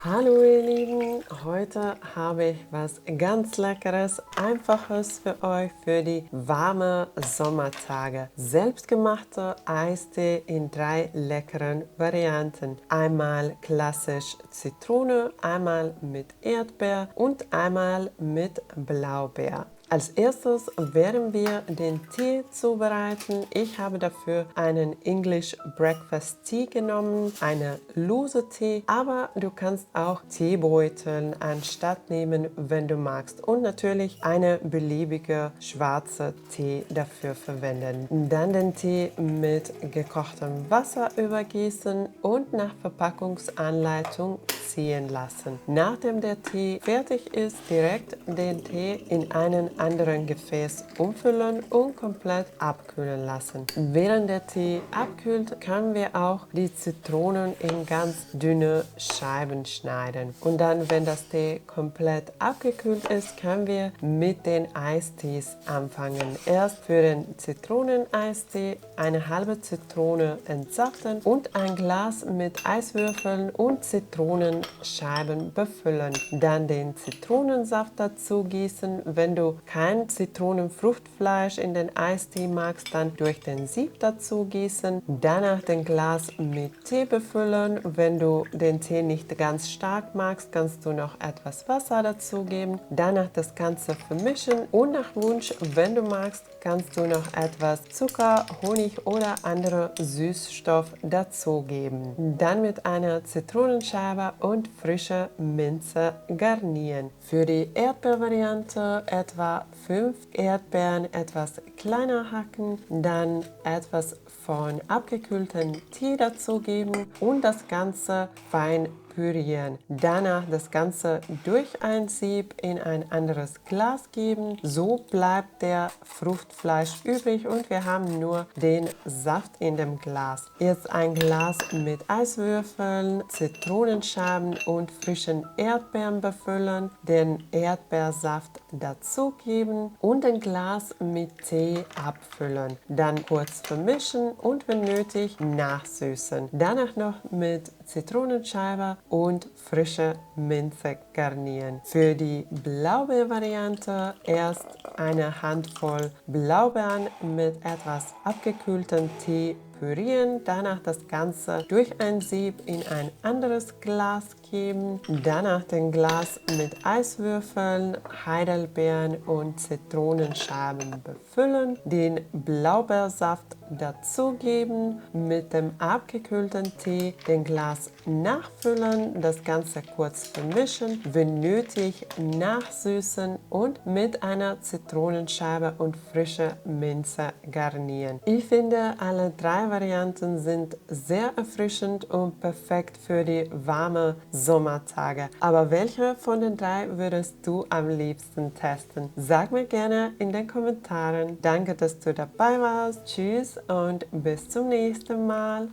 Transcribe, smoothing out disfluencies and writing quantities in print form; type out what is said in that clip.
Hallo ihr Lieben, heute habe ich was ganz Leckeres, Einfaches für euch für die warmen Sommertage. Selbstgemachte Eistee in 3 leckeren Varianten. Einmal klassisch Zitrone, einmal mit Erdbeer und einmal mit Blaubeer. Als erstes werden wir den Tee zubereiten. Ich habe dafür einen English Breakfast Tea genommen, eine lose Tee, aber du kannst auch Teebeutel anstatt nehmen, wenn du magst. Und natürlich eine beliebige schwarze Tee dafür verwenden. Dann den Tee mit gekochtem Wasser übergießen und nach Verpackungsanleitung ziehen lassen. Nachdem der Tee fertig ist, direkt den Tee in einen anderen Gefäß umfüllen und komplett abkühlen lassen. Während der Tee abkühlt, können wir auch die Zitronen in ganz dünne Scheiben schneiden. Und dann, wenn das Tee komplett abgekühlt ist, können wir mit den Eistees anfangen. Erst für den Zitroneneistee eine halbe Zitrone entsaften und ein Glas mit Eiswürfeln und Zitronenscheiben befüllen. Dann den Zitronensaft dazu gießen. Wenn du kein Zitronenfruchtfleisch in den Eistee magst, dann durch den Sieb dazu gießen. Danach den Glas mit Tee befüllen. Wenn du den Tee nicht ganz stark magst, kannst du noch etwas Wasser dazu geben. Danach das Ganze vermischen und nach Wunsch, wenn du magst, kannst du noch etwas Zucker, Honig oder andere Süßstoff dazugeben. Dann mit einer Zitronenscheibe und frischer Minze garnieren. Für die Erdbeervariante etwa 5 Erdbeeren etwas kleiner hacken, dann etwas von abgekühlten Tee dazugeben und das Ganze fein pürieren. Danach das Ganze durch ein Sieb in ein anderes Glas geben. So bleibt der Fruchtfleisch übrig und wir haben nur den Saft in dem Glas. Jetzt ein Glas mit Eiswürfeln, Zitronenscheiben und frischen Erdbeeren befüllen, den Erdbeersaft dazugeben und ein Glas mit Tee abfüllen. Dann kurz vermischen und wenn nötig nachsüßen. Danach noch mit Zitronenscheibe und frische Minze garnieren. Für die Blaubeervariante erst eine Handvoll Blaubeeren mit etwas abgekühltem Tee pürieren, danach das Ganze durch ein Sieb in ein anderes Glas geben, danach den Glas mit Eiswürfeln, Heidelbeeren und Zitronenscheiben befüllen, den Blaubeersaft dazugeben, mit dem abgekühlten Tee den Glas nachfüllen, das Ganze kurz vermischen, wenn nötig nachsüßen und mit einer Zitronenscheibe und frischer Minze garnieren. Ich finde, alle 3 Varianten sind sehr erfrischend und perfekt für die warmen Sommertage. Aber welche von den 3 würdest du am liebsten testen? Sag mir gerne in den Kommentaren. Danke, dass du dabei warst. Tschüss und bis zum nächsten Mal.